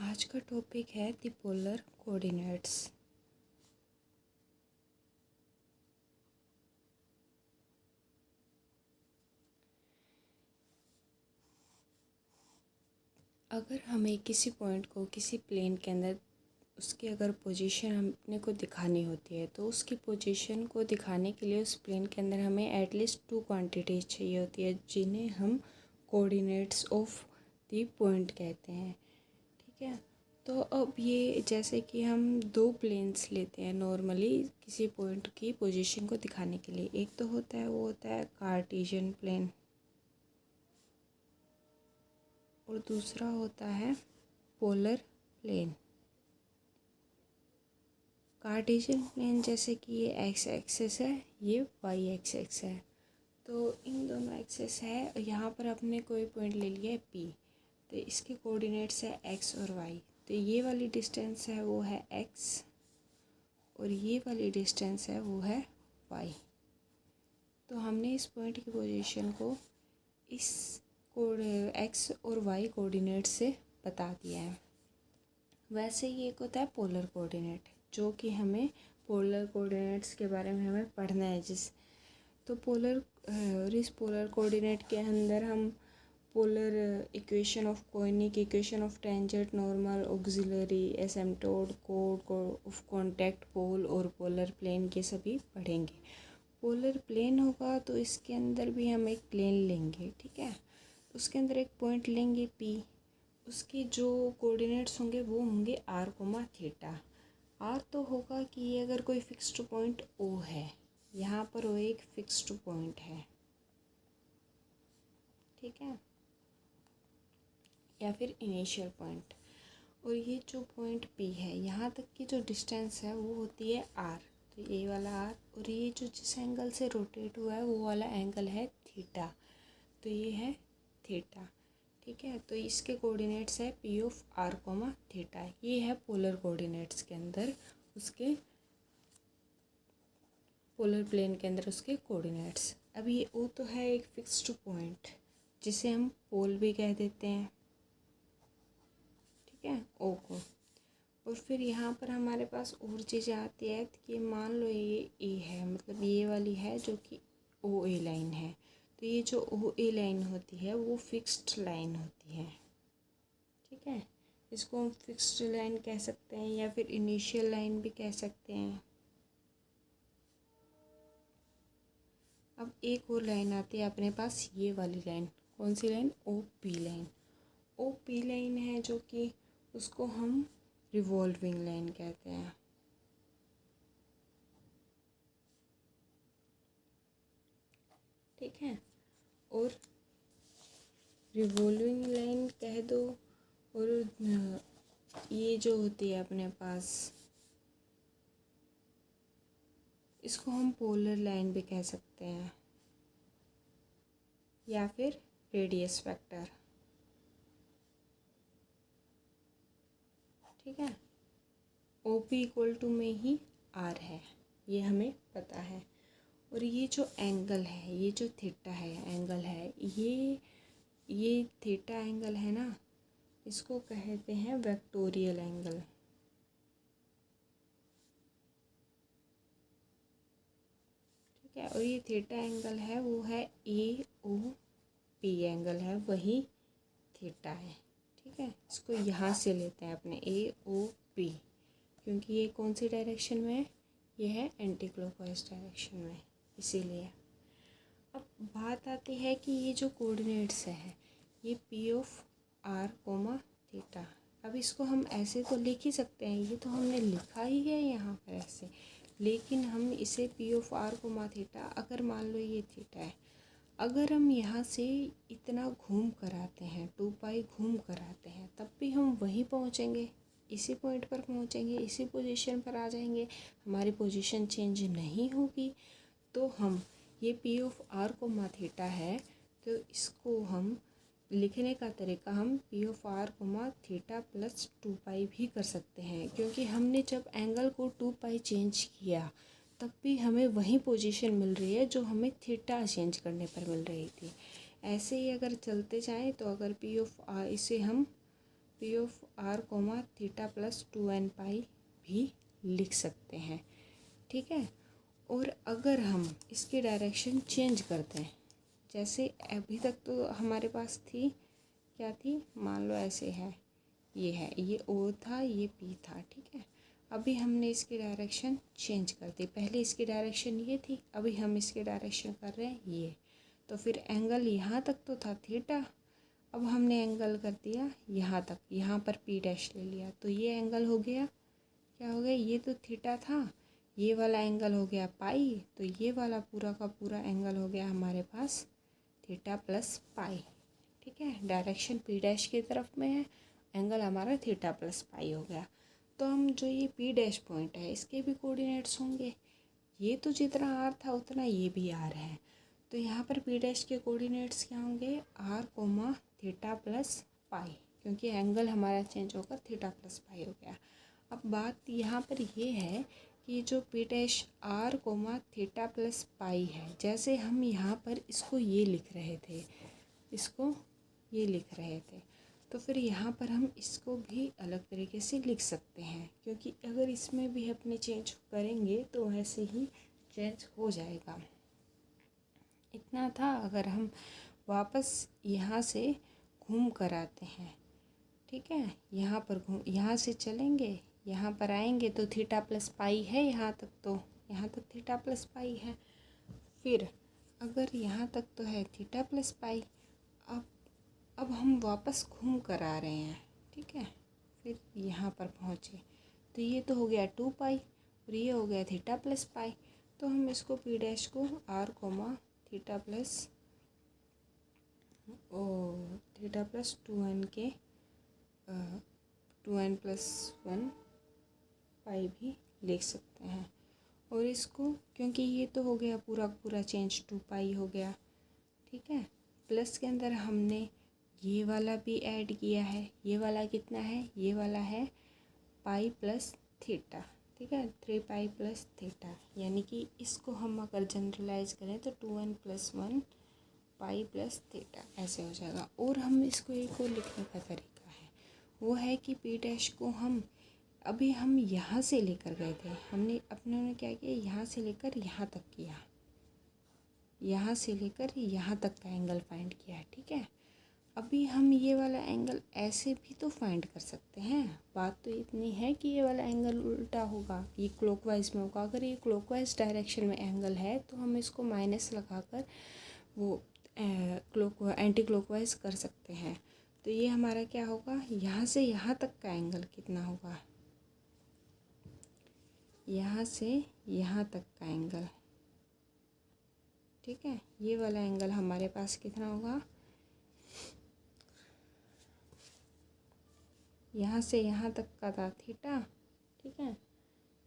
आज का टॉपिक है द पोलर कोऑर्डिनेट्स। अगर हमें किसी पॉइंट को किसी प्लेन के अंदर उसकी अगर पोजीशन अपने को दिखानी होती है तो उसकी पोजीशन को दिखाने के लिए उस प्लेन के अंदर हमें एटलीस्ट 2 क्वांटिटीज चाहिए होती है जिन्हें हम कोऑर्डिनेट्स ऑफ द पॉइंट कहते हैं। ठीक है, तो अब ये जैसे कि हम 2 प्लेन्स लेते हैं नॉर्मली किसी पॉइंट की पोजीशन को दिखाने के लिए। एक तो होता है वो होता है कार्टेशियन प्लेन और दूसरा होता है पोलर प्लेन। कार्टेशियन प्लेन जैसे कि ये एक्स एक्सिस है, ये वाई एक्सिस है, तो इन दोनों एक्सिस है। यहाँ पर आपने कोई पॉइंट ले लिया है पी, तो इसके कोऑर्डिनेट्स है एक्स और वाई। तो ये वाली डिस्टेंस है वो है एक्स और ये वाली डिस्टेंस है वो है वाई। तो हमने इस पॉइंट की पोजीशन को इस एक्स और वाई कोऑर्डिनेट से बता दिया है। वैसे ही एक होता है पोलर कोऑर्डिनेट, जो कि हमें पोलर कोऑर्डिनेट्स के बारे में हमें पढ़ना है तो इस पोलर कोऑर्डिनेट के अंदर हम polar equation of conic, equation of tangent, normal, auxiliary, asymptote, कोड ऑफ कॉन्टैक्ट, पोल और पोलर प्लेन के सभी पढ़ेंगे। पोलर प्लेन होगा तो इसके अंदर भी हम एक प्लेन लेंगे, ठीक है। उसके अंदर एक पॉइंट लेंगे पी, उसके जो कोऑर्डिनेट्स होंगे वो होंगे आर कोमा थीटा। आर तो होगा कि ये अगर कोई फिक्स्ड पॉइंट ओ है, यहाँ पर वो एक फिक्स्ड पॉइंट है, ठीक है, या फिर इनिशियल पॉइंट। और ये जो पॉइंट पी है यहाँ तक की जो डिस्टेंस है वो होती है आर, तो ये वाला आर, और ये जो जिस एंगल से रोटेट हुआ है वो वाला एंगल है थीटा, तो ये है थीटा, ठीक है। तो इसके कोऑर्डिनेट्स है P of r comma theta. ये है पोलर कोऑर्डिनेट्स के अंदर उसके पोलर प्लेन के अंदर उसके कोऑर्डिनेट्स। अब ये ओ तो है एक फिक्स्ड पॉइंट जिसे हम पोल भी कह देते हैं, ठीक है, ओ को। और फिर यहाँ पर हमारे पास और चीज़ें आती है कि मान लो ये ए है, मतलब ये वाली है जो कि ओ ए लाइन है, तो ये जो ओ ए लाइन होती है वो फिक्स्ड लाइन होती है, ठीक है। इसको हम फिक्स्ड लाइन कह सकते हैं या फिर इनिशियल लाइन भी कह सकते हैं। अब एक और लाइन आती है अपने पास, ये वाली लाइन, कौन सी line, o p line. O p line है जो कि उसको हम रिवॉल्विंग लाइन कहते हैं, ठीक है। और रिवॉल्विंग लाइन कह दो, और ये जो होती है अपने पास इसको हम पोलर लाइन भी कह सकते हैं या फिर रेडियस वेक्टर, ठीक है। ओ पी इक्वल टू में ही आर है, ये हमें पता है। और ये जो एंगल है, ये जो थीटा है एंगल है, ये थीटा एंगल है ना, इसको कहते हैं वेक्टोरियल एंगल, ठीक है। और ये थीटा एंगल है वो है ए ओ पी एंगल है, वही थीटा है, ठीक है। इसको यहाँ से लेते हैं अपने ए ओ पी, क्योंकि ये कौन सी डायरेक्शन में है, ये है एंटी क्लॉकवाइज डायरेक्शन में, इसीलिए। अब बात आती है कि ये जो कोऑर्डिनेट्स है ये P of r comma theta. अब इसको हम ऐसे तो लिख ही सकते हैं, ये तो हमने लिखा ही है यहाँ पर ऐसे, लेकिन हम इसे P of r comma theta, अगर मान लो ये थीटा है, अगर हम यहाँ से इतना घूम कर आते हैं, 2 पाई घूम कर आते हैं, तब भी हम वहीं पहुँचेंगे, इसी पॉइंट पर पहुँचेंगे, इसी पोजीशन पर आ जाएंगे, हमारी पोजीशन चेंज नहीं होगी। तो हम ये P of r comma theta है, तो इसको हम लिखने का तरीका हम P of r comma theta plus 2 pi भी कर सकते हैं, क्योंकि हमने जब एंगल को 2 पाई चेंज किया तब भी हमें वही पोजीशन मिल रही है जो हमें थीटा चेंज करने पर मिल रही थी। ऐसे ही अगर चलते जाएं तो अगर पी ऑफ आर, इसे हम P of r comma theta plus 2n pi भी लिख सकते हैं, ठीक है। और अगर हम इसकी डायरेक्शन चेंज करते हैं, जैसे अभी तक तो हमारे पास थी क्या थी, मान लो ऐसे है, ये ओ था, ये पी था, ठीक है। अभी हमने इसकी डायरेक्शन चेंज कर दी, पहले इसकी डायरेक्शन ये थी, अभी हम इसकी डायरेक्शन कर रहे हैं ये। तो फिर एंगल यहाँ तक तो था थीटा, अब हमने एंगल कर दिया यहाँ तक, यहाँ पर पी डैश ले लिया, तो ये एंगल हो गया, क्या हो गया, ये तो थीटा था, ये वाला एंगल हो गया पाई, तो ये वाला पूरा का पूरा एंगल हो गया हमारे पास थीटा प्लस पाई, ठीक है। डायरेक्शन पी डैश की तरफ में है, एंगल हमारा थीटा प्लस पाई हो गया। तो हम जो ये पी डैश पॉइंट है इसके भी कोऑर्डिनेट्स होंगे, ये तो जितना आर था उतना ये भी आर है, तो यहाँ पर पी डैश के कोऑर्डिनेट्स क्या होंगे, r comma theta plus pi, क्योंकि एंगल हमारा चेंज होकर थीटा प्लस पाई हो गया। अब बात यहाँ पर ये है कि जो P dash r comma theta plus pi है, जैसे हम यहाँ पर इसको ये लिख रहे थे, इसको ये लिख रहे थे, तो फिर यहाँ पर हम इसको भी अलग तरीके से लिख सकते हैं, क्योंकि अगर इसमें भी अपने चेंज करेंगे तो वैसे ही चेंज हो जाएगा। इतना था, अगर हम वापस यहाँ से घूम कर आते हैं, ठीक है, यहाँ पर यहाँ से चलेंगे, यहाँ पर आएंगे तो थीटा प्लस पाई है यहाँ तक, तो यहाँ तक थीटा प्लस पाई है। फिर अगर यहाँ तक तो है थीटा प्लस पाई, अब हम वापस घूम कर आ रहे हैं, ठीक है, फिर यहाँ पर पहुँचे तो ये तो हो गया 2 पाई और ये हो गया थीटा प्लस पाई, तो हम इसको पी डैश को r comma theta plus 2n के 2n प्लस 1 पाई भी लिख सकते हैं। और इसको क्योंकि ये तो हो गया पूरा पूरा चेंज 2 पाई हो गया, ठीक है, प्लस के अंदर हमने ये वाला भी ऐड किया है, ये वाला कितना है, ये वाला है पाई प्लस थीटा, ठीक है, 3 पाई प्लस थीटा, यानी कि इसको हम अगर जनरलाइज करें तो 2n plus 1 pi plus theta ऐसे हो जाएगा। और हम इसको एक और लिखने का तरीका है, वो है कि पी डैश को हम अभी हम यहाँ से लेकर गए थे, अपने ने क्या किया, यहाँ से लेकर यहाँ तक किया, यहाँ से लेकर यहाँ तक का एंगल फाइंड किया, ठीक है। अभी हम ये वाला एंगल ऐसे भी तो फाइंड कर सकते हैं, बात तो इतनी है कि ये वाला एंगल उल्टा होगा, ये क्लॉकवाइज में होगा। अगर ये क्लॉकवाइज डायरेक्शन में एंगल है तो हम इसको माइनस लगाकर वो एंटी क्लॉकवाइज कर सकते हैं। तो ये हमारा क्या होगा, यहाँ से यहाँ तक का एंगल कितना होगा, यहाँ से यहाँ तक का एंगल, ठीक है, ये वाला एंगल हमारे पास कितना होगा, यहाँ से यहाँ तक का था थीटा, ठीक है,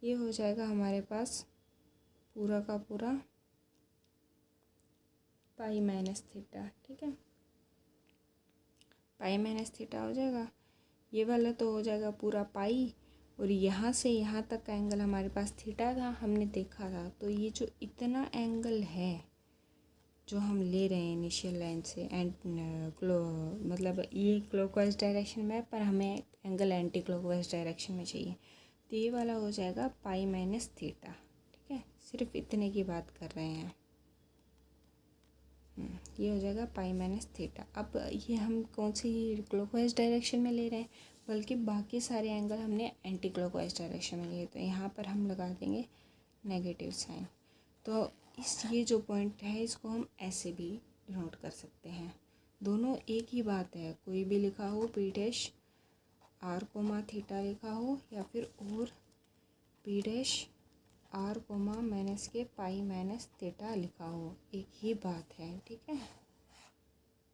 ये हो जाएगा हमारे पास पूरा का पूरा पाई माइनस थीटा, ठीक है, पाई माइनस थीटा हो जाएगा, ये वाला तो हो जाएगा पूरा पाई, और यहाँ से यहाँ तक का एंगल हमारे पास थीटा था, हमने देखा था। तो ये जो इतना एंगल है जो हम ले रहे हैं इनिशियल लाइन से मतलब ये क्लॉकवाइज डायरेक्शन में है, पर हमें एंगल एंटी क्लॉकवाइज डायरेक्शन में चाहिए, तो ये वाला हो जाएगा पाई माइनस थीटा, ठीक है, सिर्फ इतने की बात कर रहे हैं, ये हो जाएगा पाई माइनस थीटा। अब ये हम कौन सी क्लॉकवाइज डायरेक्शन में ले रहे हैं, बल्कि बाकी सारे एंगल हमने एंटी क्लॉकवाइज डायरेक्शन में लिए, तो यहाँ पर हम लगा देंगे नेगेटिव साइन। तो ये जो पॉइंट है इसको हम ऐसे भी डिनोट कर सकते हैं, दोनों एक ही बात है, कोई भी लिखा हो P dash r comma theta लिखा हो या फिर और P dash r comma minus के पाई माइनस थीटा लिखा हो, एक ही बात है, ठीक है,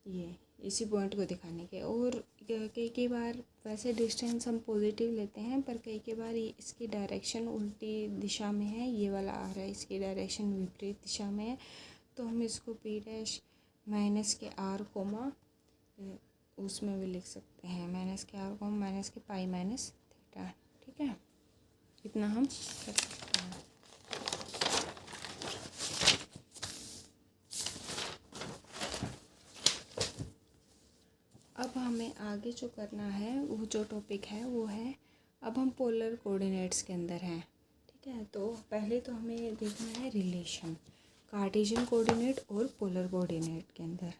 ये इसी पॉइंट को दिखाने के। और कई बार वैसे डिस्टेंस हम पॉजिटिव लेते हैं, पर कई बार इसकी डायरेक्शन उल्टी दिशा में है, ये वाला आ रहा है इसकी डायरेक्शन विपरीत दिशा में है, तो हम इसको पी डैश माइनस के आर कोमा उसमें भी लिख सकते हैं, माइनस के आर कोमा माइनस के पाई माइनस थीटा, ठीक है, इतना हम कर सकते हैं। अब हमें आगे जो करना है, वो जो टॉपिक है वो है, अब हम पोलर कोऑर्डिनेट्स के अंदर हैं। ठीक है, तो पहले तो हमें देखना है रिलेशन कार्टेशियन कोऑर्डिनेट और पोलर कोऑर्डिनेट के अंदर,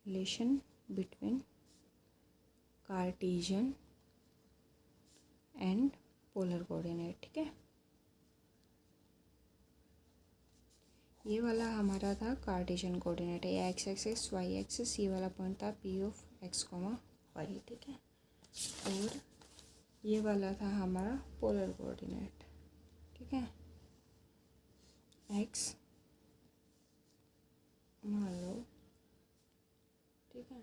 relation between Cartesian and polar coordinate. ठीक है, ये वाला हमारा था कार्टेशियन कोऑर्डिनेट है, एक्स एक्सिस वाई एक्सिस, ये वाला पॉइंट था P of x comma y. ठीक है, और ये वाला था हमारा पोलर कोऑर्डिनेट। ठीक है, एक्स मान लो। ठीक है,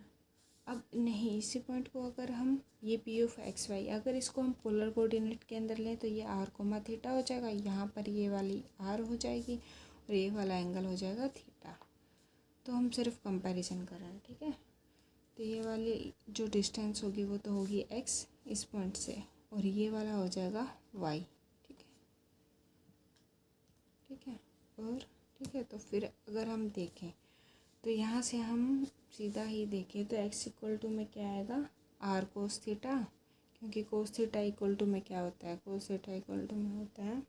अब नहीं, इसी पॉइंट को अगर हम ये पी ऑफ एक्स वाई, अगर इसको हम पोलर कोऑर्डिनेट के अंदर लें तो ये आर कोमा थीटा हो जाएगा, यहाँ पर ये वाली आर हो जाएगी और ये वाला एंगल हो जाएगा थीटा। तो हम सिर्फ कंपैरिजन कर रहे हैं। ठीक है, तो ये वाली जो डिस्टेंस होगी वो तो होगी एक्स इस पॉइंट से, और ये वाला हो जाएगा वाई। ठीक है, ठीक है, और ठीक है, तो फिर अगर हम देखें तो यहाँ से हम सीधा ही देखें तो x इक्वल टू में क्या आएगा, आर कोस थीटा, क्योंकि कोस थीटा इक्वल टू में क्या होता है, कोस थीटा इक्वल टू में होता है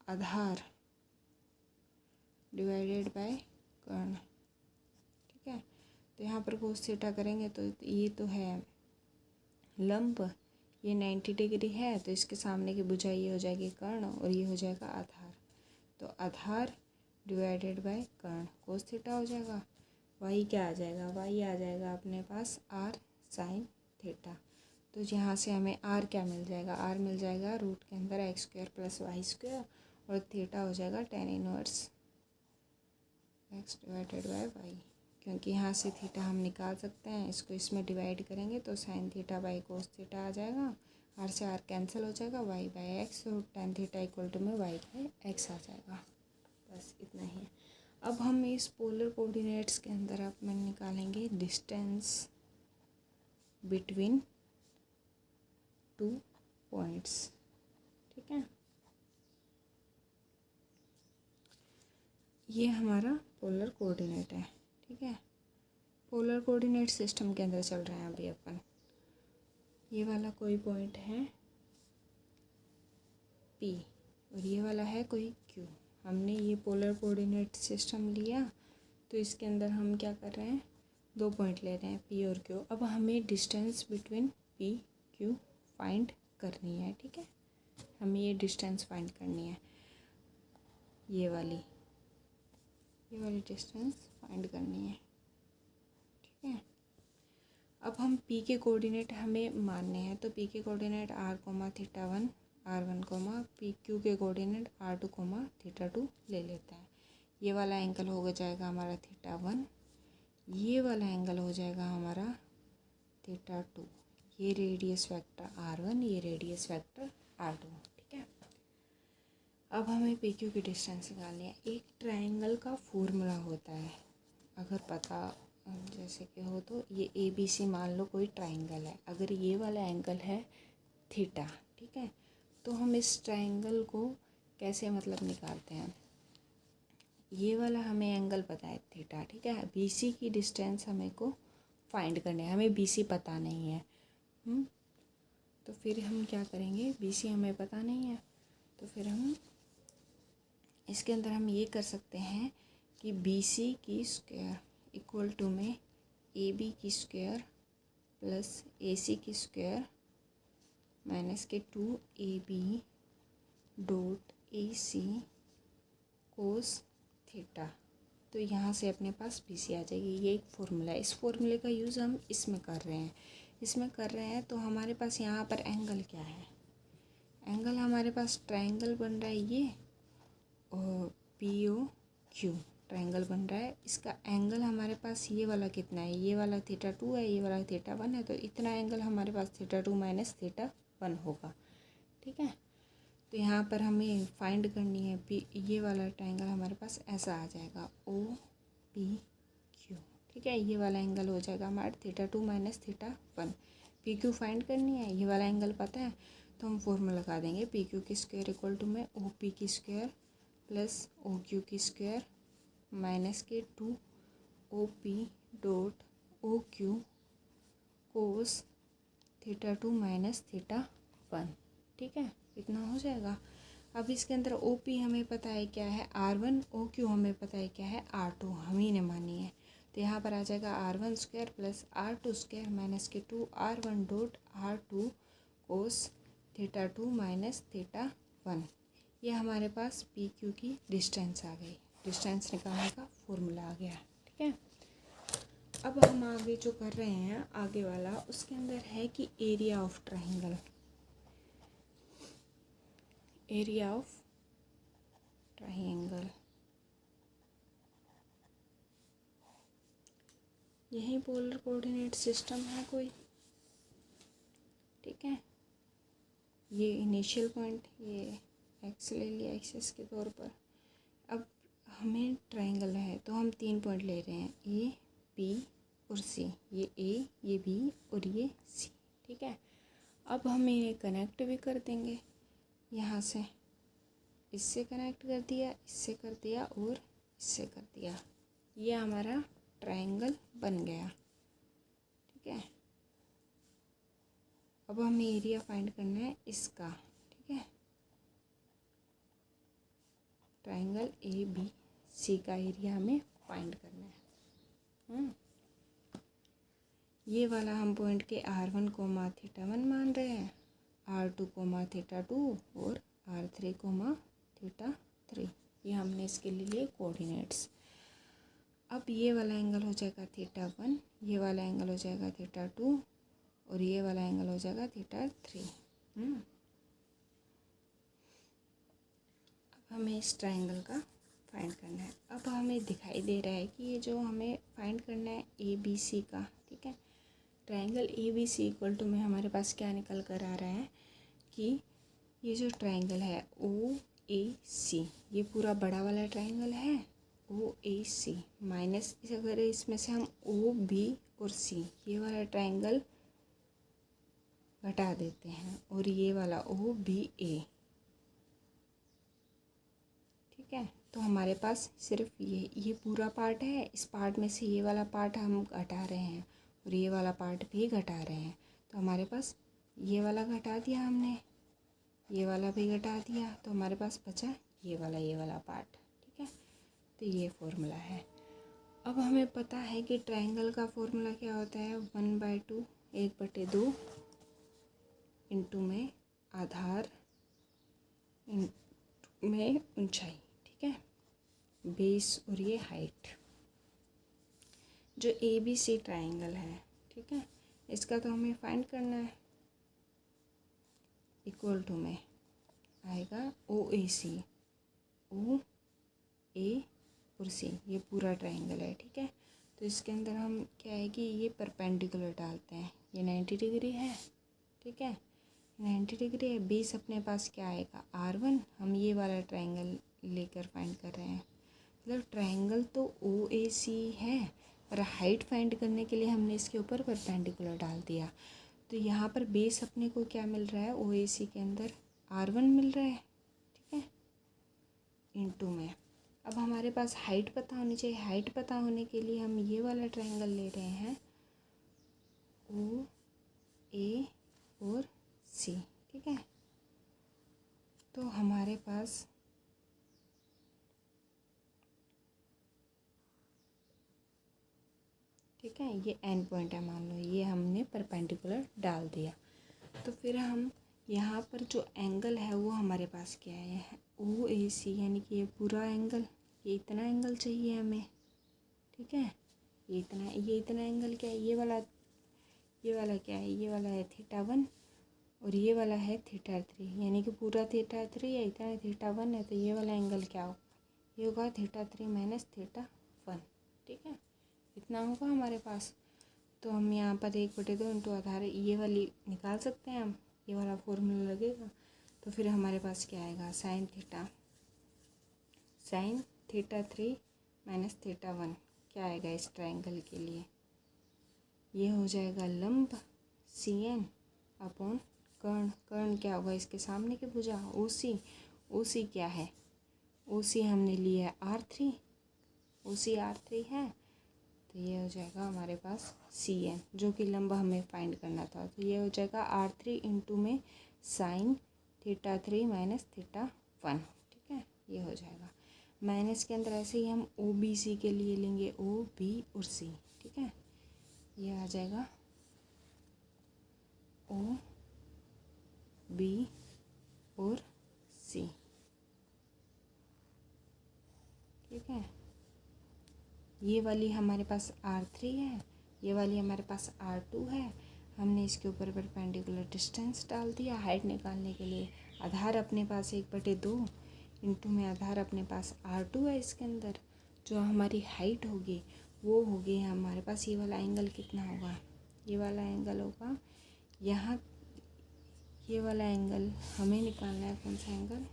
आधार डिवाइडेड बाय कर्ण। ठीक है, तो यहाँ पर कोस थीटा करेंगे तो ये तो है लंब, ये 90 डिग्री है, तो इसके सामने की भुजा ये हो जाएगी कर्ण और ये हो जाएगा आधार। तो आधार डिवाइडेड बाय कर्ण कोस थीटा हो जाएगा। वाई क्या आ जाएगा, वाई आ जाएगा अपने पास आर साइन थीटा। तो यहाँ से हमें आर क्या मिल जाएगा, आर मिल जाएगा रूट के अंदर X square plus Y square, और थीटा हो जाएगा tan inverse X divided by Y, क्योंकि यहाँ से थीटा हम निकाल सकते हैं, इसको इसमें डिवाइड करेंगे तो sine theta by cos theta आ जाएगा, आर से आर कैंसिल हो जाएगा, वाई बाय एक्स, और टेन थीटा इक्वल टू में वाई बाय एक्स आ जाएगा। बस इतना ही है। अब हम इस पोलर कोऑर्डिनेट्स के अंदर अपन निकालेंगे डिस्टेंस बिटवीन टू पॉइंट्स। ठीक है, ये हमारा पोलर कोऑर्डिनेट है। ठीक है, पोलर कोऑर्डिनेट सिस्टम के अंदर चल रहे हैं अभी अपन। ये वाला कोई पॉइंट है P और ये वाला है कोई Q। हमने ये पोलर कोऑर्डिनेट सिस्टम लिया, तो इसके अंदर हम क्या कर रहे हैं, दो पॉइंट ले रहे हैं P और Q। अब हमें distance between P Q find करनी है। ठीक है, हमें ये डिस्टेंस फाइंड करनी है, ये वाली डिस्टेंस फाइंड करनी है। ठीक है, अब हम P के कोऑर्डिनेट हमें मानने हैं, तो P के coordinate r comma theta 1 r1 comma P Q के कोऑर्डिनेट r2 कोमा थीटा 2 ले लेता है। ये वाला एंगल हो जाएगा हमारा थीटा 1, ये वाला एंगल हो जाएगा हमारा थीटा 2, ये रेडियस वेक्टर r1, ये रेडियस वेक्टर r2। ठीक है, अब हमें पी क्यू की डिस्टेंस निकालनी है। एक ट्रायंगल का फॉर्मूला होता है, अगर पता जैसे कि हो तो ये ए बी सी मान लो कोई ट्रायंगल है, अगर ये वाला एंगल है थीटा। ठीक है, तो हम इस ट्रायंगल को कैसे मतलब निकालते हैं, ये वाला हमें एंगल पता है थीटा। ठीक है, बी सी की डिस्टेंस हमें को फाइंड करनी है, हमें बी सी पता नहीं है। तो फिर हम क्या करेंगे, बी सी हमें पता नहीं है, तो फिर हम इसके अंदर हम ये कर सकते हैं कि बी सी की स्क्वायर इक्वल टू में ए बी की स्क्वायर प्लस ए सी की स्क्वायर माइनस के 2ab dot A C cos theta. तो यहाँ से अपने पास बी सी आ जाएगी। ये एक फॉर्मूला है, इस फॉर्मूले का यूज़ हम इसमें कर रहे हैं। तो हमारे पास यहाँ पर एंगल क्या है, एंगल हमारे पास ट्रायंगल बन रहा है ये, और पी ओ क्यू ट्रायंगल बन रहा है। इसका एंगल हमारे पास ये वाला कितना है, ये वाला थीटा 2 है, ये वाला थीटा 1 है, तो इतना एंगल हमारे पास थीटा 2 माइनस थीटा 1 होगा। ठीक है, तो यहाँ पर हमें फाइंड करनी है पी, ये वाला ट्रायंगल हमारे पास ऐसा आ जाएगा ओ पी क्यू। ठीक है, ये वाला एंगल हो जाएगा हमारा theta 2 minus theta 1। P Q find करनी है, ये वाला एंगल पता है, तो हम फॉर्मूला लगा देंगे पी क्यू की स्क्वायर इक्वल टू में ओ पी की स्क्वायर प्लस ओ क्यू की स्क्वायर माइनस के 2 O P dot O Q cos theta 2 minus theta 1। ठीक है, इतना हो जाएगा। अब इसके अंदर ओ पी हमें पता है क्या है R1, ओ क्यू हमें पता है क्या है R2, हम ही ने मानी है। तो यहाँ पर आ जाएगा R1 square plus R2 square minus के 2R1 डॉट R2 कोस थीटा 2 माइनस थीटा 1। ये हमारे पास पी क्यू की डिस्टेंस आ गई, डिस्टेंस निकालने का फॉर्मूला आ गया। ठीक है, अब हम आगे जो कर रहे हैं आगे वाला, उसके अंदर है कि area of triangle, area of triangle, यही पोलर कोऑर्डिनेट सिस्टम है कोई। ठीक है, ये इनिशियल पॉइंट, ये एक्स ले लिया एक्सिस के तौर पर। अब हमें ट्राइंगल है तो हम 3 पॉइंट ले रहे हैं, ए बी और सी। ये ए, ये बी और ये सी। ठीक है, अब हम इन्हें कनेक्ट भी कर देंगे, यहाँ से इससे कनेक्ट कर दिया, इससे कर दिया और इससे कर दिया। ये हमारा ट्राइंगल बन गया। ठीक है, अब हमें एरिया फाइंड करना है इसका। ठीक है, ट्राइंगल ए बी सी का एरिया हमें फाइंड करना है। ये वाला हम पॉइंट के R1 कोमा थीटा 1 मान रहे हैं, R2 कोमा थीटा 2 और R3 कोमा थीटा 3। ये हमने इसके लिए कोऑर्डिनेट्स। अब ये वाला एंगल हो जाएगा थीटा 1, ये वाला एंगल हो जाएगा थीटा 2 और ये वाला एंगल हो जाएगा थीटा 3। अब हमें इस ट्राइंगल का फाइंड करना है। अब हमें दिखाई दे रहा है कि ये जो हमें फाइंड करना है ए बी सी का। ठीक है, triangle A B C equal to में हमारे पास क्या निकल कर आ रहा है कि ये जो ट्राइंगल है ओ ए सी, ये पूरा बड़ा वाला ट्राइंगल है ओ ए सी माइनस, अगर इसमें से हम ओ बी और सी ये वाला ट्राइंगल घटा देते हैं और ये वाला ओ बी ए। ठीक है, तो हमारे पास सिर्फ ये पूरा पार्ट है, इस पार्ट में से ये वाला पार्ट हम घटा रहे हैं और ये वाला पार्ट भी घटा रहे हैं। तो हमारे पास ये वाला घटा दिया हमने, ये वाला भी घटा दिया, तो हमारे पास बचा ये वाला पार्ट। ठीक है, तो ये फॉर्मूला है। अब हमें पता है कि ट्राइंगल का फॉर्मूला क्या होता है, 1/2 1/2 इंटू में आधार में ऊंचाई। ठीक है, बेस और ये हाइट। जो ए बी सी ट्राइंगल है, ठीक है, इसका तो हमें फाइंड करना है। इक्वल टू में आएगा ओ ए सी, ओ ए और सी, ये पूरा ट्राइंगल है। ठीक है, तो इसके अंदर हम क्या है कि ये परपेंडिकुलर डालते हैं, ये 90 डिग्री है। ठीक है, 90 डिग्री है। बेस अपने पास क्या आएगा R1, हम ये वाला ट्राइंगल लेकर फाइंड कर रहे हैं। मतलब ट्राइंगल तो ओ ए सी है, और हाइट फाइंड करने के लिए हमने इसके ऊपर परपेंडिकुलर डाल दिया। तो यहाँ पर बेस अपने को क्या मिल रहा है, ओ ए सी के अंदर R1 मिल रहा है। ठीक है, इंटू में अब हमारे पास हाइट पता होनी चाहिए। हाइट पता होने के लिए हम ये वाला ट्राइंगल ले रहे हैं ओ ए और सी। ठीक है, तो हमारे पास ठीक है ये एंड पॉइंट है, मान लो ये हमने परपेंडिकुलर डाल दिया। तो फिर हम यहाँ पर जो एंगल है वो हमारे पास क्या है, ओ ए सी, यानी कि ये पूरा एंगल, ये इतना एंगल चाहिए हमें। ठीक है, ये इतना एंगल क्या है, ये वाला क्या है, ये वाला है थीटा 1 और ये वाला है थीटा 3, यानी कि पूरा थीटा 3 है, इतना थीटा 1 है, तो ये वाला एंगल क्या होगा, ये होगा थीटा 3 माइनस थीटा 1। ठीक है, इतना होगा हमारे पास। तो हम यहाँ पर 1/2 इंटू आधार ये वाली निकाल सकते हैं हम, ये वाला फॉर्मूला लगेगा। तो फिर हमारे पास क्या आएगा, साइन थीटा 3 माइनस थीटा 1 क्या आएगा इस ट्राइंगल के लिए, ये हो जाएगा लंब CN अपॉन कर्ण क्या होगा इसके सामने की भुजा OC क्या है, OC हमने लिया है R3 है, तो ये हो जाएगा हमारे पास CN, जो कि लंबा हमें फाइंड करना था। तो ये हो जाएगा R3 इंटू में साइन θ3 माइनस θ1, ठीक है, ये हो जाएगा। माइनस के अंदर ऐसे ही हम OBC के लिए लेंगे, OB और C, ठीक है, ये आ जाएगा OB और C, ठीक है। ये वाली हमारे पास R3 है, ये वाली हमारे पास R2 है। हमने इसके ऊपर परपेंडिकुलर डिस्टेंस डाल दिया हाइट निकालने के लिए। आधार अपने पास 1/2 इंटू में आधार अपने पास R2 है। इसके अंदर जो हमारी हाइट होगी वो होगी हमारे पास, ये वाला एंगल कितना होगा, ये वाला एंगल होगा यहाँ, ये वाला एंगल हमें निकालना है। कौन सा एंगल,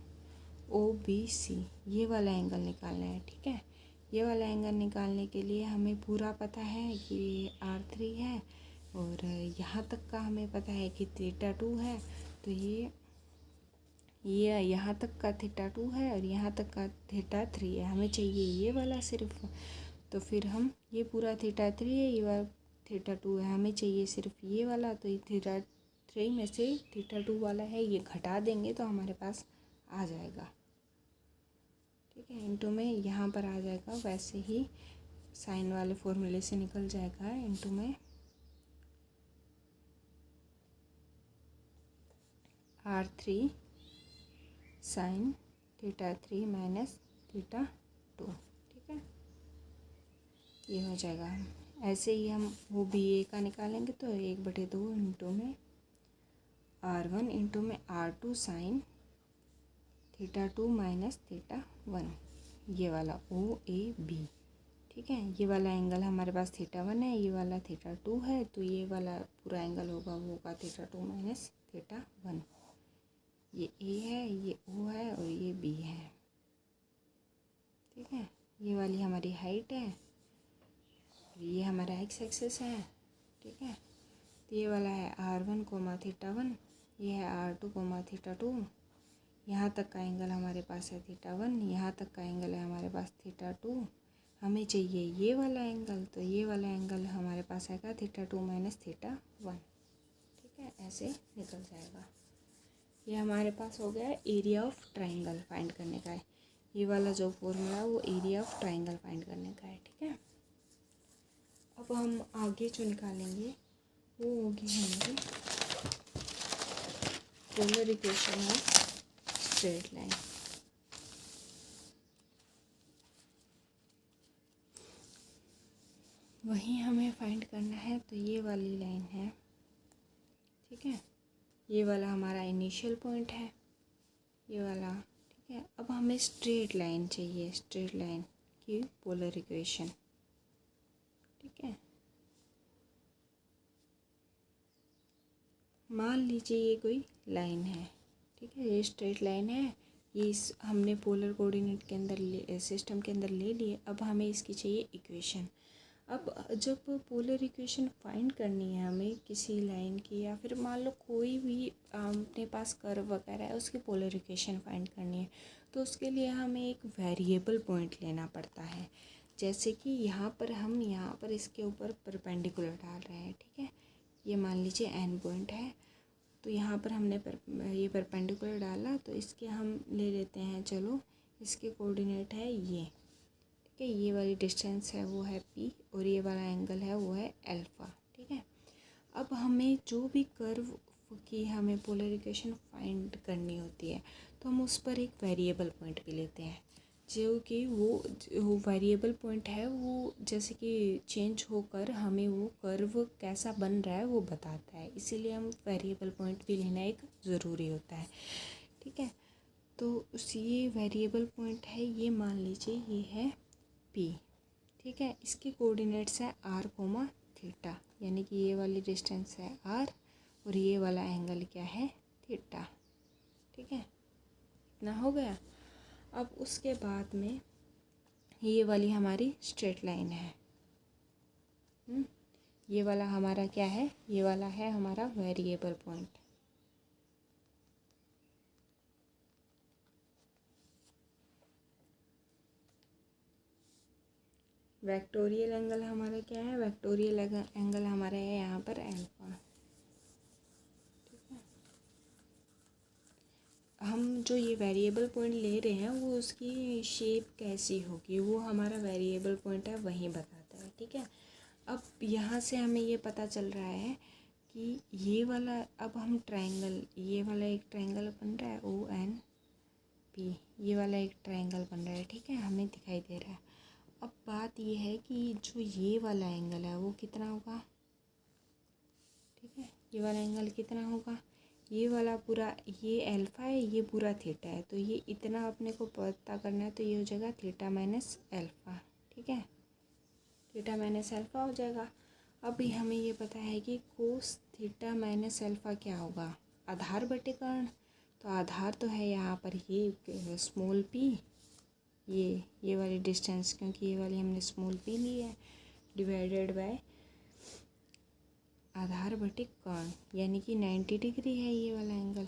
OBC, ये वाला एंगल निकालना है, ठीक है। ये वाला एंगल निकालने के लिए हमें पूरा पता है कि R3 है और यहाँ तक का हमें पता है कि θ2 है। तो ये यहाँ तक का θ2 है और यहाँ तक का θ3 है। हमें चाहिए ये वाला सिर्फ, तो फिर हम ये पूरा θ3 है, ये वाला θ2 है, हमें चाहिए सिर्फ ये वाला। तो ये θ3 में से θ2 वाला है, ये घटा देंगे तो हमारे पास आ जाएगा, ठीक है। इंटू में यहाँ पर आ जाएगा, वैसे ही साइन वाले फॉर्मूले से निकल जाएगा। इंटू में R3 साइन θ3 माइनस θ2, ठीक है, ये हो जाएगा। ऐसे ही हम वो BA का निकालेंगे तो 1/2 इंटू में R1 इंटू में R2 साइन θ2 माइनस θ1, ये वाला OAB, ठीक है। ये वाला एंगल हमारे पास θ1 है, ये वाला θ2 है, तो ये वाला पूरा एंगल होगा वो होगा θ2 माइनस θ1। ये A है, ये O है और ये B है, ठीक है। ये वाली हमारी हाइट है, ये हमारा x एक्सिस है, ठीक है। तो ये वाला है R1 θ1, ये है R2 θ2। यहाँ तक का एंगल हमारे पास है θ1, यहाँ तक का एंगल है हमारे पास θ2। हमें चाहिए ये वाला एंगल, तो ये वाला एंगल हमारे पास आएगा θ2 माइनस θ1, ठीक है, ऐसे निकल जाएगा। ये हमारे पास हो गया एरिया ऑफ ट्राइंगल फाइंड करने का है। ये वाला जो फॉर्मूला है वो एरिया ऑफ ट्राइंगल फाइंड करने का है, ठीक है। अब हम आगे जो निकालेंगे वो होगी हमारी polar equation of straight line. वही हमें फाइंड करना है। तो ये वाली लाइन है, ठीक है, ये वाला हमारा इनिशियल पॉइंट है, ये वाला, ठीक है। अब हमें स्ट्रेट लाइन चाहिए, स्ट्रेट लाइन की पोलर इक्वेशन, ठीक है। मान लीजिए ये कोई लाइन है, ठीक है, ये स्ट्रेट लाइन है, ये इस हमने पोलर कोऑर्डिनेट के अंदर सिस्टम के अंदर ले लिए। अब हमें इसकी चाहिए इक्वेशन। अब जब पोलर इक्वेशन फाइंड करनी है हमें किसी लाइन की, या फिर मान लो कोई भी अपने पास कर्व वगैरह है उसकी पोलर इक्वेशन फाइंड करनी है, तो उसके लिए हमें एक वेरिएबल पॉइंट लेना पड़ता है। जैसे कि यहाँ पर इसके ऊपर परपेंडिकुलर डाल रहे हैं, ठीक है, ये मान लीजिए n पॉइंट है, तो यहाँ पर हमने ये परपेंडिकुलर डाला, तो इसके हम ले लेते हैं, चलो इसके कोऑर्डिनेट है ये, ठीक है, ये वाली डिस्टेंस है वो है p और ये वाला एंगल है वो है अल्फ़ा, ठीक है। अब हमें जो भी कर्व की हमें पोलर इक्वेशन फाइंड करनी होती है तो हम उस पर एक वेरिएबल पॉइंट भी लेते हैं, जो कि वो वेरिएबल पॉइंट है वो जैसे कि चेंज होकर हमें वो कर्व कैसा बन रहा है वो बताता है, इसीलिए हम वेरिएबल पॉइंट भी लेना एक ज़रूरी होता है, ठीक है। तो ये वेरिएबल पॉइंट है, ये मान लीजिए ये है P, ठीक है, इसके कोऑर्डिनेट्स है r, थीटा, यानी कि ये वाली डिस्टेंस है r और ये वाला एंगल क्या है थीटा, ठीक है, इतना हो गया। अब उसके बाद में ये वाली हमारी स्ट्रेट लाइन है, ये वाला हमारा क्या है, ये वाला है हमारा वेरिएबल पॉइंट, वेक्टोरियल एंगल हमारा क्या है, वेक्टोरियल एंगल हमारा है यहाँ पर अल्फा। हम जो ये वेरिएबल पॉइंट ले रहे हैं वो उसकी शेप कैसी होगी वो हमारा वेरिएबल पॉइंट है वहीं बताता है, ठीक है। अब यहाँ से हमें ये पता चल रहा है कि ये वाला, अब हम ट्रायंगल, ये वाला एक ट्रायंगल बन रहा है ONP, ये वाला एक ट्रायंगल बन रहा है, ठीक है, हमें दिखाई दे रहा है। अब बात ये है कि जो ये वाला एंगल है वो कितना होगा, ठीक है, ये वाला एंगल कितना होगा, ये वाला पूरा, ये अल्फ़ा है, ये पूरा थीटा है, तो ये इतना अपने को पता करना है, तो ये हो जाएगा थीटा माइनस अल्फ़ा, ठीक है, थीटा माइनस अल्फ़ा हो जाएगा। अभी हमें ये पता है कि कोस थीटा माइनस अल्फ़ा क्या होगा, आधार बटे कर्ण, तो आधार तो है यहाँ पर ये स्मॉल p, ये वाली डिस्टेंस, क्योंकि ये वाली हमने स्मॉल p ली है, डिवाइडेड बाय आधार बटे कर्ण, यानी कि 90 डिग्री है ये वाला एंगल,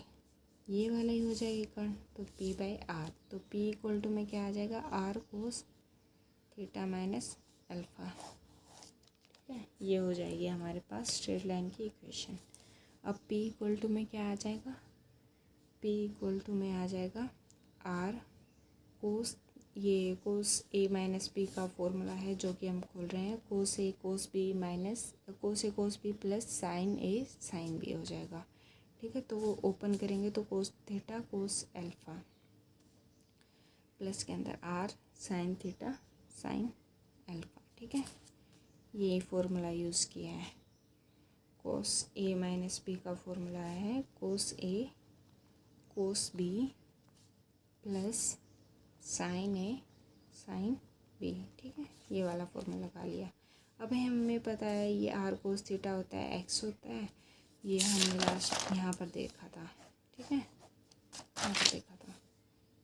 ये वाला ही हो जाएगा कर्ण, तो p/r, तो p इक्वल टू में क्या आ जाएगा, r कोस थीटा माइनस अल्फ़ा, ठीक है, ये हो जाएगी हमारे पास स्ट्रेट लाइन की इक्वेशन। अब p इक्वल टू में क्या आ जाएगा, p इक्वल टू में आ जाएगा r कोस, ये कोस a माइनस बी का फॉर्मूला है जो कि हम खोल रहे हैं, cos a cos b minus cos a cos b plus sine a sine b हो जाएगा, ठीक है। तो वो ओपन करेंगे तो cos theta cos alpha plus के अंदर r sine theta sine alpha, ठीक है, ये फॉर्मूला यूज़ किया है। कोस a माइनस बी का फॉर्मूला है cos a cos b plus sine a sine b, ठीक है, ये वाला फॉर्मूला लगा लिया। अब हमें पता है ये r कोस थीटा होता है, x होता है, ये हमने लास्ट यहाँ पर देखा था, ठीक है, यहाँ पर देखा था,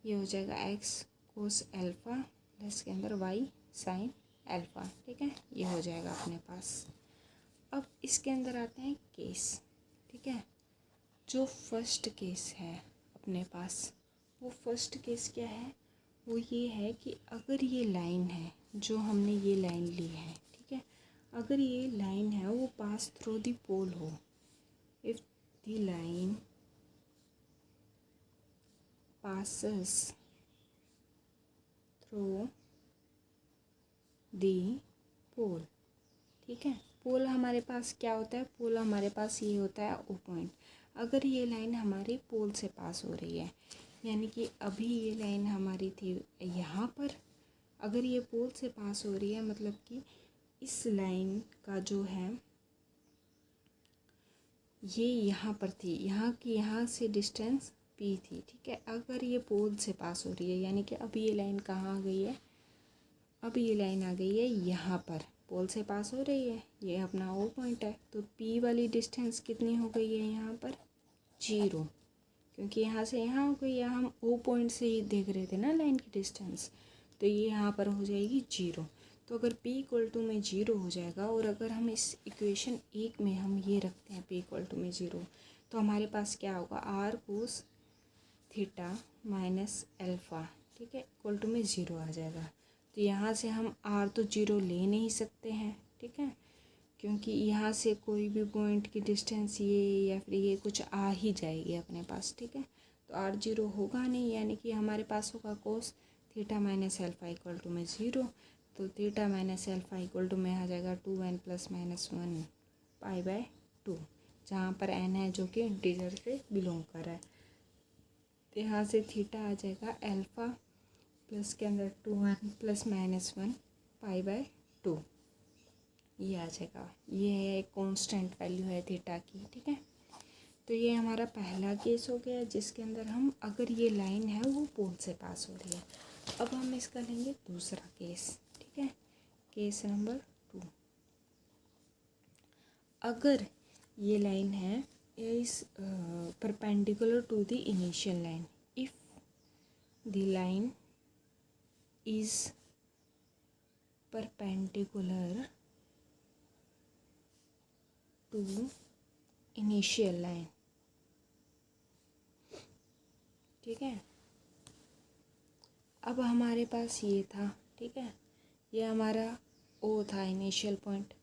ये हो जाएगा x कोस अल्फ़ा प्लस के अंदर y साइन अल्फ़ा, ठीक है, ये हो जाएगा अपने पास। अब इसके अंदर आते हैं केस, ठीक है, जो फर्स्ट केस है अपने पास, वो फर्स्ट केस क्या है, वो ये है कि अगर ये लाइन है, जो हमने ये लाइन ली है, ठीक है, अगर ये लाइन है वो पास थ्रू द पोल हो, if the line passes through the pole, ठीक है, पोल हमारे पास क्या होता है, पोल हमारे पास ये होता है O पॉइंट। अगर ये लाइन हमारी पोल से पास हो रही है, यानी कि अभी ये लाइन हमारी थी यहाँ पर, अगर ये पोल से पास हो रही है मतलब कि इस लाइन का जो है ये यहाँ पर थी, यहाँ की यहाँ से डिस्टेंस p थी, ठीक है, अगर ये पोल से पास हो रही है, यानी कि अब ये लाइन कहाँ आ गई है, अब ये लाइन आ गई है यहाँ पर, पोल से पास हो रही है, ये अपना O पॉइंट है, तो p वाली डिस्टेंस कितनी हो गई है यहाँ पर 0, क्योंकि यहाँ से यहाँ हो गई है, हम O पॉइंट से ही देख रहे थे ना लाइन की डिस्टेंस, तो ये यहाँ पर हो जाएगी 0। तो अगर p इक्वल टू में 0 हो जाएगा, और अगर हम इस इक्वेशन 1 में हम ये रखते हैं p इक्वल टू में 0, तो हमारे पास क्या होगा, r कोस थीटा माइनस अल्फ़ा, ठीक है, इक्वल टू में 0 आ जाएगा। तो यहाँ से हम r तो 0 ले नहीं सकते हैं, ठीक है, क्योंकि यहाँ से कोई भी पॉइंट की डिस्टेंस ये या फिर ये कुछ आ ही जाएगी अपने पास, ठीक है, तो r 0 होगा नहीं, यानी कि हमारे पास होगा cos theta minus alpha equal to में 0, तो theta minus alpha equal to में आ जाएगा 2n प्लस माइनस 1 π/2, जहाँ पर n है जो कि इंटीजर से बिलोंग कर रहा है, तो यहाँ से थीटा आ जाएगा अल्फ़ा प्लस के अंदर 2n प्लस माइनस 1 π/2, ये आ जाएगा, ये है एक कॉन्स्टेंट वैल्यू है थीटा की, ठीक है। तो ये हमारा पहला केस हो गया जिसके अंदर हम, अगर ये लाइन है वो पोल से पास हो रही है। अब हम इसका लेंगे दूसरा केस, ठीक है, केस नंबर 2। अगर ये लाइन है is perpendicular to the initial line, if the line is perpendicular to initial line, ठीक है। अब हमारे पास ये था, ठीक है, ये हमारा ओ था इनिशियल पॉइंट।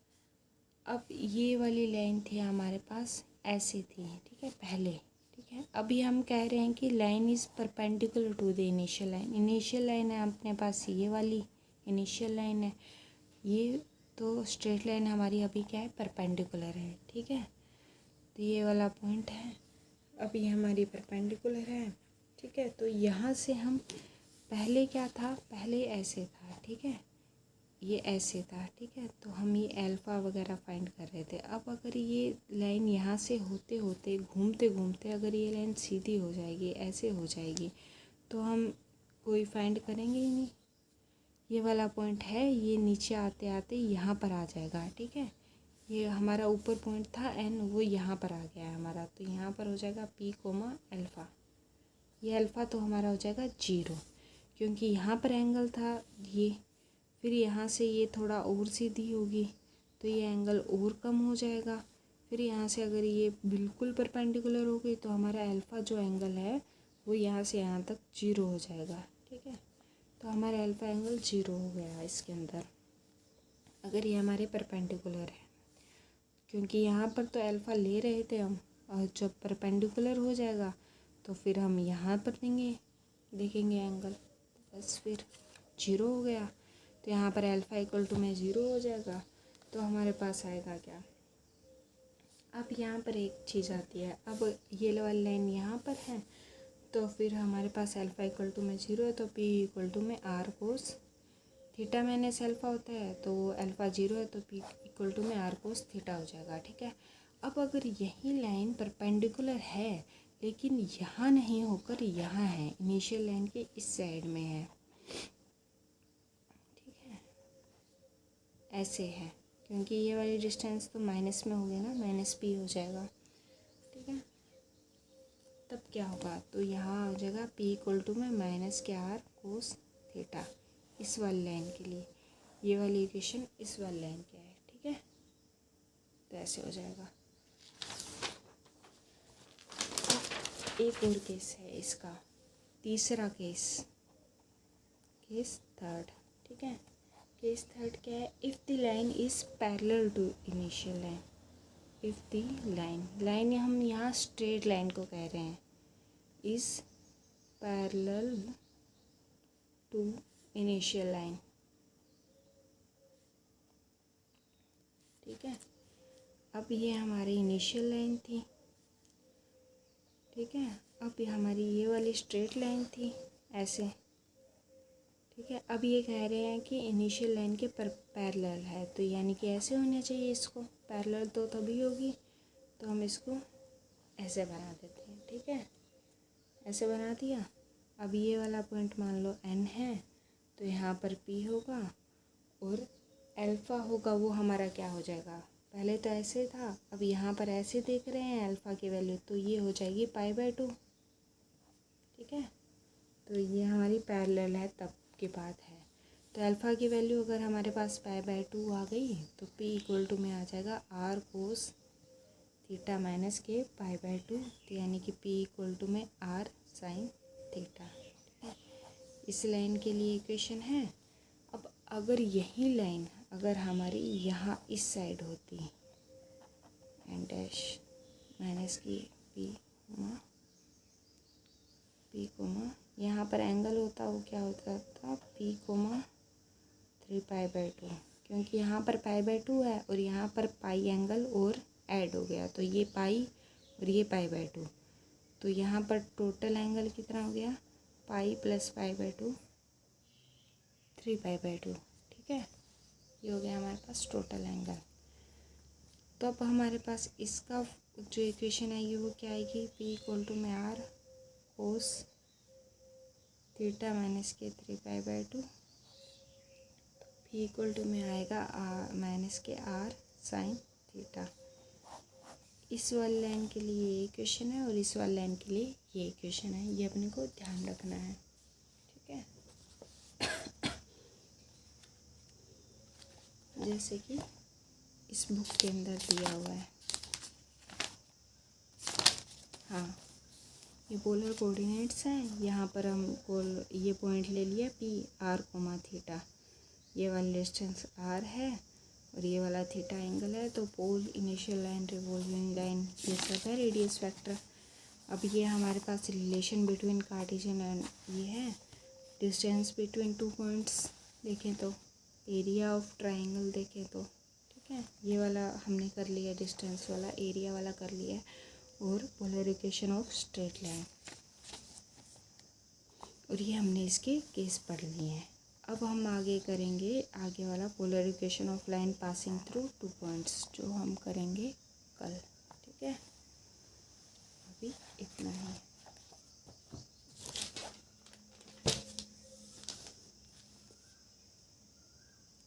अब ये वाली लाइन थी हमारे पास ऐसे थी, ठीक है पहले, ठीक है। अभी हम कह रहे हैं कि line is perpendicular to the initial line. Initial line है अपने पास ये वाली इनिशियल लाइन है, ये तो स्ट्रेट लाइन हमारी अभी क्या है, परपेंडिकुलर है, ठीक है। तो ये वाला पॉइंट है, अभी हमारी परपेंडिकुलर है, ठीक है। तो यहाँ से हम पहले क्या था, पहले ऐसे था, ठीक है, ये ऐसे था, ठीक है। तो हम ये अल्फ़ा वगैरह फाइंड कर रहे थे। अब अगर ये लाइन यहाँ से होते होते घूमते घूमते अगर ये लाइन सीधी हो जाएगी, ऐसे हो जाएगी, तो हम कोई फाइंड करेंगे ही नहीं। ये वाला पॉइंट है, ये नीचे आते आते यहाँ पर आ जाएगा, ठीक है। ये हमारा ऊपर पॉइंट था एन, वो यहाँ पर आ गया है हमारा, तो यहाँ पर हो जाएगा पी कोमा अल्फ़ा। ये अल्फ़ा तो हमारा हो जाएगा 0, क्योंकि यहाँ पर एंगल था ये, फिर यहाँ से ये थोड़ा और सीधी होगी तो ये एंगल और कम हो जाएगा। फिर यहाँ से अगर ये बिल्कुल परपेंडिकुलर हो गई तो हमारा अल्फ़ा जो एंगल है वो यहाँ से यहाँ तक 0 हो जाएगा, ठीक है। तो हमारा अल्फ़ा एंगल 0 हो गया इसके अंदर, अगर ये हमारे परपेंडिकुलर है, क्योंकि यहाँ पर तो अल्फ़ा ले रहे थे हम, और जब परपेंडिकुलर हो जाएगा तो फिर हम यहाँ पर देखेंगे एंगल, बस फिर 0 हो गया। तो यहाँ पर अल्फ़ा इक्वल टू में 0 हो जाएगा, तो हमारे पास आएगा क्या। अब यहाँ पर एक चीज़ आती है, अब ये वाली लाइन यहाँ पर है, तो फिर हमारे पास अल्फ़ा इक्वल टू में 0 है, तो पी इक्वल टू में R cos theta minus alpha होता है, तो अल्फ़ा 0 है तो पी इक्वल टू में आर कोस थीटा हो जाएगा, ठीक है। अब अगर यही लाइन परपेंडिकुलर है लेकिन यहाँ नहीं होकर यहाँ है, इनिशियल लाइन के इस साइड में है, ठीक है, ऐसे है, क्योंकि ये वाली डिस्टेंस तो माइनस में हो गया ना, माइनस पी हो जाएगा, ठीक है। तब क्या होगा, तो यहाँ हो जाएगा पी इक्वल टू में माइनस के आर कोस थीटा, इस वाली लाइन के लिए। ये वाली इक्वेशन इस वाली लाइन के है, ठीक है। तो ऐसे हो जाएगा। एक और केस है इसका, तीसरा केस थर्ड, ठीक है। केस थर्ड क्या है, if the line is parallel to initial line. If the line हम यहाँ स्ट्रेट लाइन को कह रहे हैं, is parallel to initial line, ठीक है। अब ये हमारी इनिशियल लाइन थी, ठीक है। अब ये हमारी ये वाली स्ट्रेट लाइन थी ऐसे, ठीक है। अब ये कह रहे हैं कि इनिशियल लाइन के पैरेलल है, तो यानी कि ऐसे होना चाहिए, इसको पैरेलल तो तभी होगी, तो हम इसको ऐसे बना देते हैं, ठीक है। ऐसे बना दिया। अब ये वाला पॉइंट मान लो n है, तो यहाँ पर p होगा और अल्फ़ा होगा, वो हमारा क्या हो जाएगा, पहले तो ऐसे था, अब यहाँ पर ऐसे देख रहे हैं अल्फ़ा की वैल्यू, तो ये हो जाएगी π/2, ठीक है। तो ये हमारी पैरेलल है तब की बात है। तो अल्फ़ा की वैल्यू अगर हमारे पास π/2 आ गई तो p इक्वल टू में आ जाएगा r कोस थीटा माइनस के π/2, तो यानी कि p इक्वल टू में r साइन थीटा। इस लाइन के लिए इक्वेशन है। अब अगर यही लाइन अगर हमारी यहाँ इस साइड होती एन डैश माइनस की p कोमा यहाँ पर एंगल होता, वो क्या होता था, p कोमा 3π/2, क्योंकि यहाँ पर π/2 है और यहाँ पर पाई एंगल और ऐड हो गया, तो ये पाई और ये π/2, तो यहाँ पर टोटल एंगल कितना हो गया, पाई प्लस π/2 3π/2, ठीक है। ये हो गया हमारे पास टोटल एंगल। तो अब हमारे पास इसका जो इक्वेशन आएगी वो क्या आएगी, p इक्वल टू में r कोस थीटा माइनस के 3π/2, p इक्वल टू में आएगा माइनस के r साइन थीटा। इस वाली लाइन के लिए ये इक्वेशन है और इस वाली लाइन के लिए ये इक्वेशन है, ये अपने को ध्यान रखना है, ठीक है। जैसे कि इस बुक के अंदर दिया हुआ है, हाँ, ये पोलर कोऑर्डिनेट्स हैं, यहाँ पर हम ये पॉइंट ले लिया p r कोमा थीटा, ये वाला डिस्टेंस r है और ये वाला थीटा एंगल है। तो पोल, इनिशियल लाइन, रिवॉल्विंग लाइन, ये सब है रेडियस वेक्टर। अब ये हमारे पास रिलेशन बिटवीन कार्टेशियन एंड ये है डिस्टेंस बिटवीन टू पॉइंट्स। देखें तो एरिया ऑफ ट्राइंगल देखें तो ठीक है, ये वाला हमने कर लिया, डिस्टेंस वाला, एरिया वाला कर लिया है, और polar equation of straight line, और ये हमने इसके केस पढ़ लिए हैं। अब हम आगे करेंगे आगे वाला polar equation of line passing through two points, जो हम करेंगे कल। ठीक है, अभी इतना ही।